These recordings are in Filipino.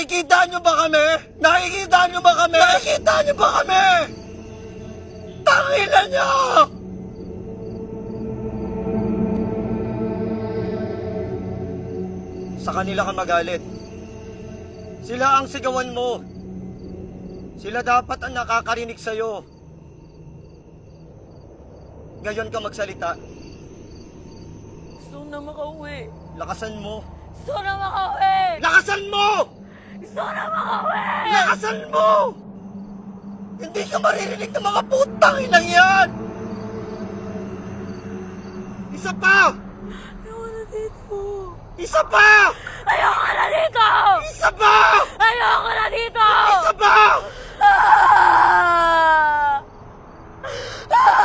Nakikita nyo ba kami? Nakikita nyo ba kami? Nakikita nyo ba kami? Tangina nyo! Sa kanila ka magalit. Sila ang sigawan mo. Sila dapat ang nakakarinig sa'yo. Ngayon ka magsalita. Gusto na makauwi. Lakasan mo. Gusto na makauwi. Lakasan mo! Gusto na makauwi. Lakasan mo! Hindi ka maririnig ng mga putang inang yan! Isa pa! Ayoko na dito. Isa pa! Ayoko na dito! Isa pa! Ayoko na dito! Isa pa! Ah! Ah!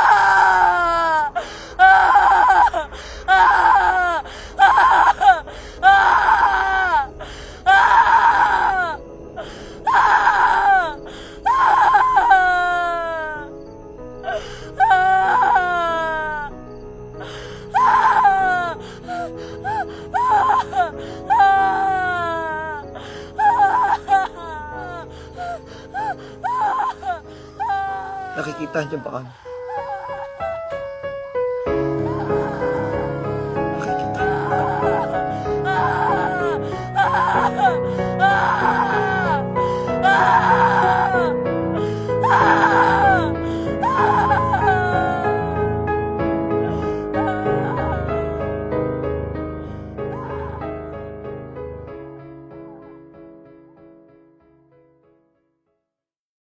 Ah! Ah! Ah! Nakikita niyo ba kami?